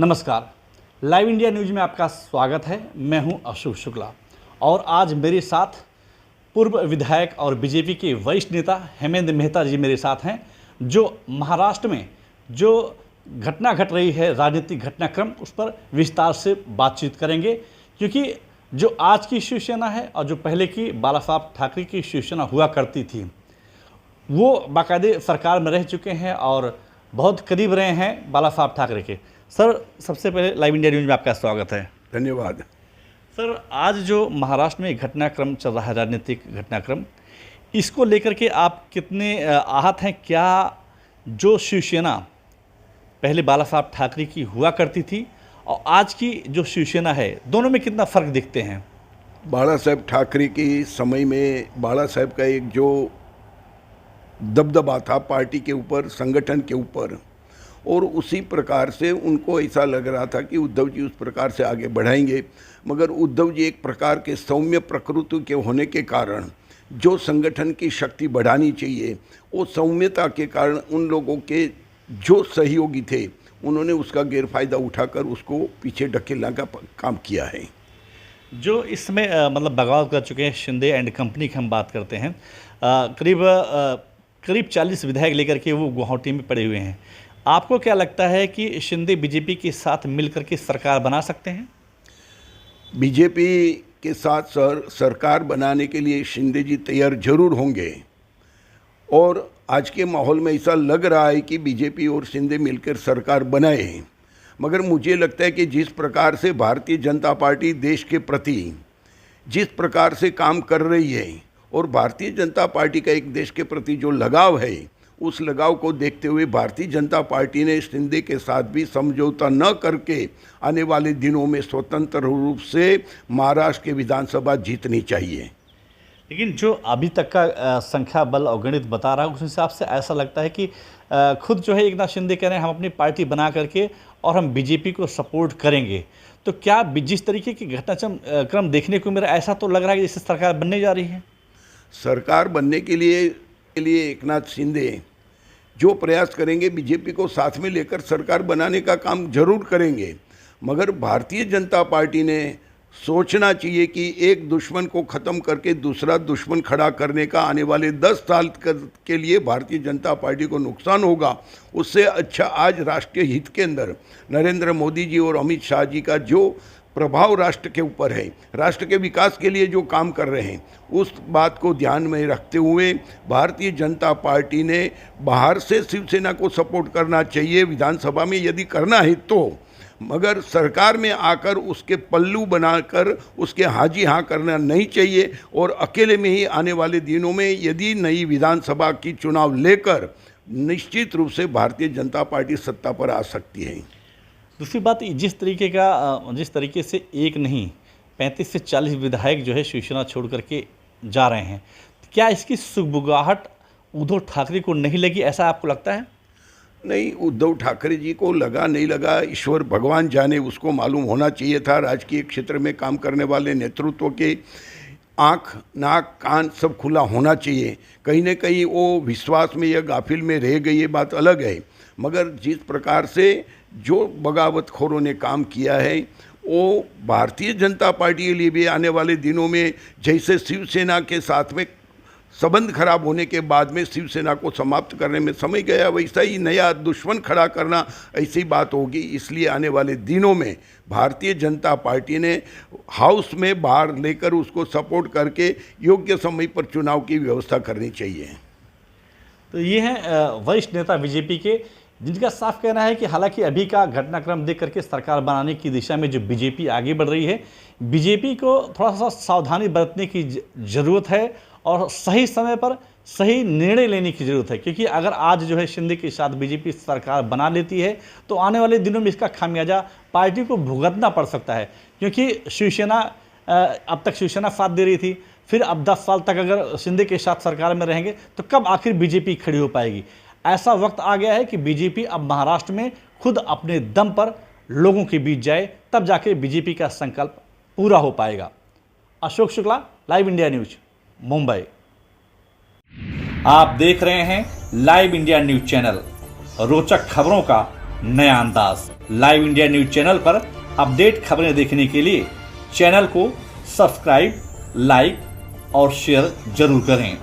नमस्कार। Live India news में आपका स्वागत है। मैं हूं अशोक शुक्ला और आज मेरे साथ पूर्व विधायक और बीजेपी के वरिष्ठ नेता हेमेंद्र मेहता जी मेरे साथ हैं, जो महाराष्ट्र में जो घटना घट रही है, राजनीतिक घटनाक्रम, उस पर विस्तार से बातचीत करेंगे। क्योंकि जो आज की शिवसेना है और जो पहले की बाला साहब ठाकरे की शिवसेना हुआ करती थी, वो बाकायदे सरकार में रह चुके हैं और बहुत करीब रहे हैं बाला साहब ठाकरे के। सर, सबसे पहले लाइव इंडिया न्यूज में आपका स्वागत है। धन्यवाद। सर, आज जो महाराष्ट्र में घटनाक्रम चल रहा है, राजनीतिक घटनाक्रम, इसको लेकर के आप कितने आहत हैं? क्या जो शिवसेना पहले बाला साहब ठाकरे की हुआ करती थी और आज की जो शिवसेना है, दोनों में कितना फ़र्क दिखते हैं? बाला साहब ठाकरे के समय में बाला साहब का एक जो दबदबा था पार्टी के ऊपर, संगठन के ऊपर, और उसी प्रकार से उनको ऐसा लग रहा था कि उद्धव जी उस प्रकार से आगे बढ़ाएंगे। मगर उद्धव जी एक प्रकार के सौम्य प्रकृति के होने के कारण जो संगठन की शक्ति बढ़ानी चाहिए, वो सौम्यता के कारण उन लोगों के जो सहयोगी थे, उन्होंने उसका गैरफायदा उठाकर उसको पीछे ढकेलने का काम किया है। जो इसमें मतलब बगावत कर चुके हैं शिंदे एंड कंपनी की हम बात करते हैं, करीब 40 विधायक लेकर के वो गुवाहाटी में पड़े हुए हैं। आपको क्या लगता है कि शिंदे बीजेपी के साथ मिलकर के सरकार बना सकते हैं? बीजेपी के साथ सरकार बनाने के लिए शिंदे जी तैयार जरूर होंगे, और आज के माहौल में ऐसा लग रहा है कि बीजेपी और शिंदे मिलकर सरकार बनाए। मगर मुझे लगता है कि जिस प्रकार से भारतीय जनता पार्टी देश के प्रति जिस प्रकार से काम कर रही है, और भारतीय जनता पार्टी का एक देश के प्रति जो लगाव है, उस लगाव को देखते हुए भारतीय जनता पार्टी ने शिंदे के साथ भी समझौता न करके आने वाले दिनों में स्वतंत्र रूप से महाराष्ट्र के विधानसभा जीतनी चाहिए। लेकिन जो अभी तक का संख्या बल और गणित बता रहा है, उस हिसाब से ऐसा लगता है कि खुद जो है एकनाथ शिंदे कह रहे हैं हम अपनी पार्टी बना करके और हम बीजेपी को सपोर्ट करेंगे। तो क्या जिस तरीके की घटनाक्रम देखने को मिल रहा है, ऐसा तो लग रहा है कि जैसे सरकार बनने जा रही है? सरकार बनने के लिए एकनाथ शिंदे जो प्रयास करेंगे, बीजेपी को साथ में लेकर सरकार बनाने का काम जरूर करेंगे। मगर भारतीय जनता पार्टी ने सोचना चाहिए कि एक दुश्मन को ख़त्म करके दूसरा दुश्मन खड़ा करने का आने वाले 10 साल के लिए भारतीय जनता पार्टी को नुकसान होगा। उससे अच्छा आज राष्ट्रीय हित के अंदर नरेंद्र मोदी जी और अमित शाह जी का जो प्रभाव राष्ट्र के ऊपर है, राष्ट्र के विकास के लिए जो काम कर रहे हैं, उस बात को ध्यान में रखते हुए भारतीय जनता पार्टी ने बाहर से शिवसेना को सपोर्ट करना चाहिए विधानसभा में यदि करना है तो, मगर सरकार में आकर उसके पल्लू बनाकर उसके हाजी हाँ करना नहीं चाहिए। और अकेले में ही आने वाले दिनों में यदि नई विधानसभा की चुनाव लेकर निश्चित रूप से भारतीय जनता पार्टी सत्ता पर आ सकती है। दूसरी बात, जिस तरीके से एक नहीं 35 से 40 विधायक जो है शिवसेना छोड़ करके जा रहे हैं, क्या इसकी सुगबुगाहट उद्धव ठाकरे को नहीं लगी, ऐसा आपको लगता है? नहीं, उद्धव ठाकरे जी को लगा नहीं लगा, ईश्वर भगवान जाने, उसको मालूम होना चाहिए था। राजकीय क्षेत्र में काम करने वाले नेतृत्व के आँख, नाक, कान सब खुला होना चाहिए। कहीं न कहीं वो विश्वास में या गाफिल में रह गई, ये बात अलग है। मगर जिस प्रकार से जो बगावतखोरों ने काम किया है, वो भारतीय जनता पार्टी के लिए भी आने वाले दिनों में, जैसे शिवसेना के साथ में संबंध खराब होने के बाद में शिवसेना को समाप्त करने में समय गया, वैसा ही नया दुश्मन खड़ा करना ऐसी बात होगी। इसलिए आने वाले दिनों में भारतीय जनता पार्टी ने हाउस में बाहर लेकर उसको सपोर्ट करके योग्य समय पर चुनाव की व्यवस्था करनी चाहिए। तो ये हैं वरिष्ठ नेता बीजेपी के, जिनका साफ कहना है कि हालांकि अभी का घटनाक्रम देख करके सरकार बनाने की दिशा में जो बीजेपी आगे बढ़ रही है, बीजेपी को थोड़ा सा सावधानी बरतने की ज़रूरत है और सही समय पर सही निर्णय लेने की ज़रूरत है। क्योंकि अगर आज जो है शिंदे के साथ बीजेपी सरकार बना लेती है तो आने वाले दिनों में इसका खामियाजा पार्टी को भुगतना पड़ सकता है। क्योंकि शिवसेना अब तक शिवसेना साथ दे रही थी, फिर अब 10 साल तक अगर शिंदे के साथ सरकार में रहेंगे तो कब आखिर बीजेपी खड़ी हो पाएगी? ऐसा वक्त आ गया है कि बीजेपी अब महाराष्ट्र में खुद अपने दम पर लोगों के बीच जाए, तब जाके बीजेपी का संकल्प पूरा हो पाएगा। Ashok Shukla, live India news, Mumbai. आप देख रहे हैं लाइव इंडिया न्यूज चैनल। रोचक खबरों का नया अंदाज। लाइव इंडिया न्यूज चैनल पर अपडेट खबरें देखने के लिए चैनल को सब्सक्राइब, लाइक और शेयर जरूर करें।